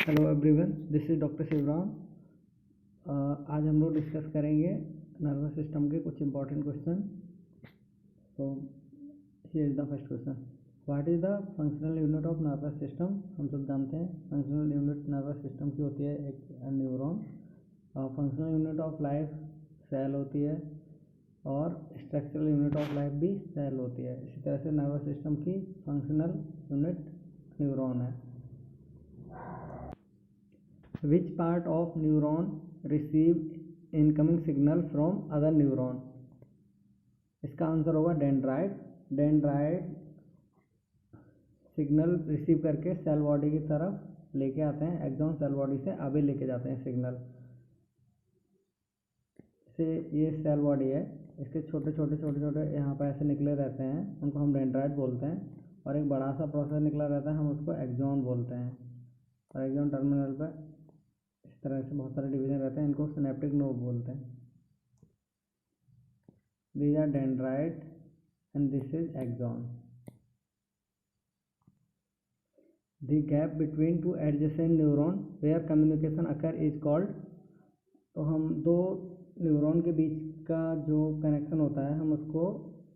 Hello everyone, this is doctor Shivram. आज हम लोग डिस्कस करेंगे नर्वस सिस्टम के कुछ important question. So here is the first question, what is the functional unit of nervous system. हम सब जानते हैं फंक्शनल यूनिट नर्वस सिस्टम की होती है एक neuron. Functional unit of life cell होती है और स्ट्रक्चरल यूनिट ऑफ लाइफ भी सेल होती है। इसी तरह से नर्वस सिस्टम की फंक्शनल यूनिट न्यूरॉन है। Which part of neuron receive incoming signal from other neuron? इसका आंसर होगा डेंड्राइट। डेंड्राइट सिग्नल रिसीव करके सेल बॉडी की तरफ लेके आते हैं, एक्सॉन सेल बॉडी से आगे लेके जाते हैं सिग्नल से। ये सेल बॉडी है, इसके छोटे छोटे यहाँ पर ऐसे निकले रहते हैं, उनको हम डेंड्राइट बोलते हैं। और एक बड़ा सा प्रोसेस निकला रहता है, हम उसको एक्सॉन बोलते हैं। और एक्सॉन टर्मिनल पर इस तरह से बहुत सारे डिवीजन रहते हैं, इनको सिनेप्टिक नोड बोलते हैं। These are dendrite and this is axon. The gap between two adjacent neuron where communication occur is called। तो हम दो न्यूरॉन के बीच का जो कनेक्शन होता है हम उसको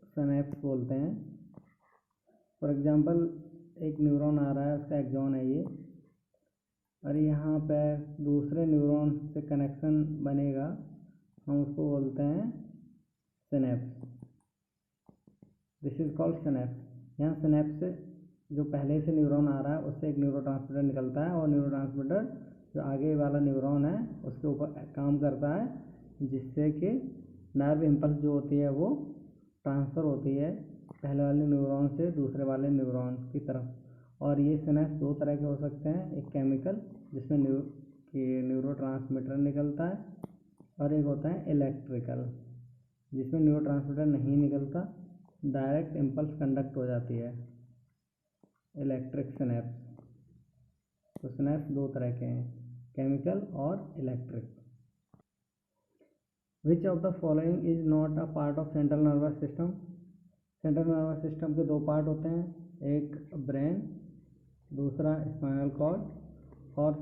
सिनेप्स बोलते हैं। फॉर एग्जांपल एक न्यूरॉन आ रहा है, उसका एक्सॉन है ये, और यहाँ पर दूसरे न्यूरॉन से कनेक्शन बनेगा, हम उसको बोलते हैं synapse. This is called synapse. यहाँ सिनेप्स से जो पहले से न्यूरॉन आ रहा है उससे एक न्यूरोट्रांसमीटर निकलता है, और न्यूरोट्रांसमीटर जो आगे वाला न्यूरॉन है उसके ऊपर काम करता है, जिससे कि नर्व इम्पल्स जो होती है वो ट्रांसफ़र होती है पहले वाले न्यूरॉन से दूसरे वाले न्यूरॉन की तरफ। और ये सिनेप्स दो तरह के हो सकते हैं, एक केमिकल जिसमें न्यूरोट्रांसमीटर निकलता है, और एक होता है इलेक्ट्रिकल जिसमें न्यूरोट्रांसमीटर नहीं निकलता, डायरेक्ट इम्पल्स कंडक्ट हो जाती है, इलेक्ट्रिक सिनेप्स। तो सिनेप्स दो तरह के हैं, केमिकल और electric. Which of the following is not a part of central nervous system. Central nervous system के दो पार्ट होते हैं, एक ब्रेन, दूसरा स्पाइनल कॉर्ड। और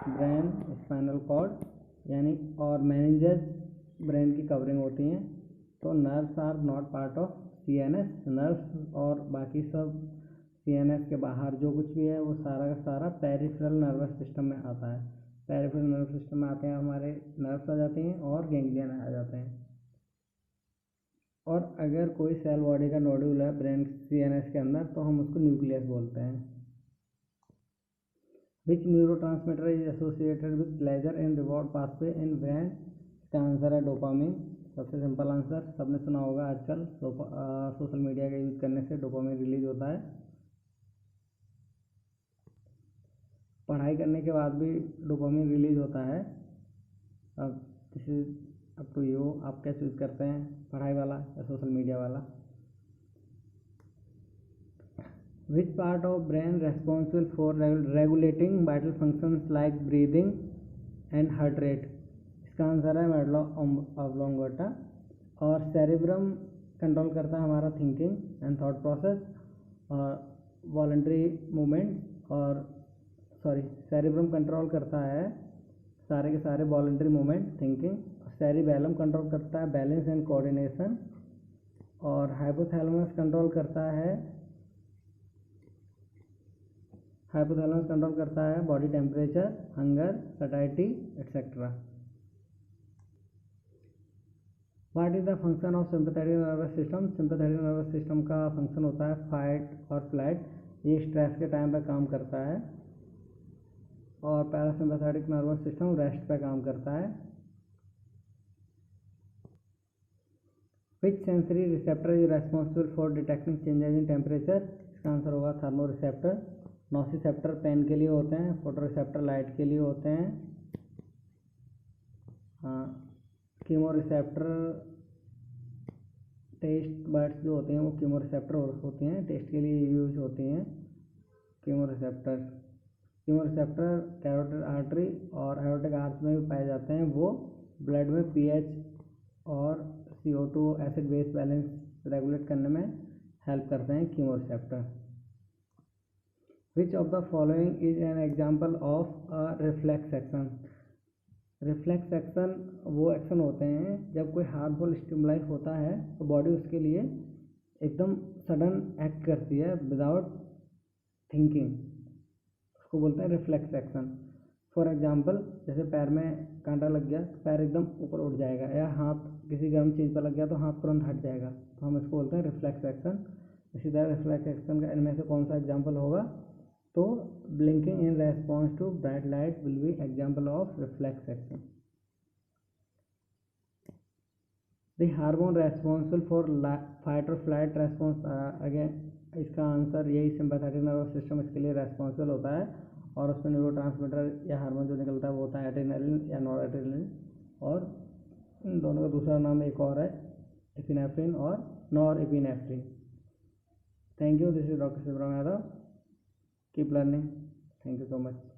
ब्रेन, स्पाइनल कॉर्ड यानी और मेनिंजेस ब्रेन की कवरिंग होती हैं। तो nerves are not part of CNS. Nerves और बाकी सब सीएनएस के बाहर जो कुछ भी है वो सारा का सारा पेरिफेरल नर्वस सिस्टम में आता है। पेरिफेरल नर्वस सिस्टम में आते हैं हमारे नर्व्स आ जाती हैं और गैंग्लियन आ जाते हैं। और अगर कोई सेल बॉडी का नोड्यूल है ब्रेन सीएनएस के अंदर तो हम उसको न्यूक्लियस बोलते हैं। Which neurotransmitter is associated with pleasure and reward pathway in brain. इसका आंसर है डोपामिन। सबसे सिंपल आंसर, सबने सुना होगा आजकल सोशल मीडिया का यूज करने से डोपामिन रिलीज होता है। पढ़ाई करने के बाद भी डोपामिन रिलीज होता है। अब this is up to you, आप क्या चूज करते हैं, पढ़ाई वाला या सोशल मीडिया वाला। Which part of brain responsible for regulating vital functions like breathing and heart rate. इसका आंसर है मेडुला ऑब्लोंगेटा। और सेरेब्रम कंट्रोल करता है हमारा थिंकिंग एंड थॉट प्रोसेस और वॉलंटरी मूवमेंट। और सेरेब्रम कंट्रोल करता है सारे के सारे voluntary movement, thinking. Cerebellum control करता है बैलेंस एंड कोऑर्डिनेशन। और हाइपोथैलेमस कंट्रोल करता है body temperature, hunger, satisfactory etcetera. What is the function of sympathetic nervous system. Sympathetic nervous system का फंक्शन होता है फाइट और फ्लाइट। ये स्ट्रेस के टाइम पर काम करता है। और पैरासिम्पैथेटिक नर्वस सिस्टम रेस्ट पे काम करता है। Which sensory receptor is responsible for detecting changes in temperature. इसका आंसर होगा थर्मो रिसेप्टर। नोसिसेप्टर पेन के लिए होते हैं, फोटो रिसेप्टर लाइट के लिए होते हैं। कीमो रिसेप्टर टेस्ट बर्ड्स जो होते हैं वो कीमो रिसेप्टर होते हैं, टेस्ट के लिए यूज होती हैं chemo receptor. Chemo receptor carotid artery और एओर्टिक आर्च में भी पाए जाते हैं। वो ब्लड में पीएच और CO2 acid base balance regulate करने में हेल्प करते हैं chemo receptor. Which of the following is an example of a reflex action. Reflex action वो एक्शन होते हैं जब कोई हार्मफुल स्टिमुलाई होता है तो बॉडी उसके लिए एकदम सडन एक्ट करती है विदाउट थिंकिंग, उसको बोलते हैं रिफ्लेक्स एक्शन। फॉर एग्जांपल जैसे पैर में कांटा लग गया तो पैर एकदम ऊपर उठ जाएगा, या हाथ किसी गर्म चीज़ पर लग गया तो हाथ तुरंत हट जाएगा, तो हम इसको बोलते हैं रिफ्लेक्स एक्शन। इसी तरह रिफ्लेक्स एक्शन का इनमें से कौन सा एग्जाम्पल होगा, तो blinking in response to bright light will be example of reflex action. The hormone responsible for fight और फ्लाइट रेस्पॉन्स, अगेन इसका आंसर यही सिंपैथेटिक नर्वस सिस्टम इसके लिए रेस्पॉन्सिबल होता है, और उसमें न्यूरोट्रांसमीटर या हार्मोन जो निकलता है वो होता है एड्रेनलिन या नॉर एड्रेनलिन, और इन दोनों का दूसरा नाम एक और है एपिनेफ्रिन और nor epinephrine. Thank you, this is doctor Shivram Yadav, keep learning, thank you so much.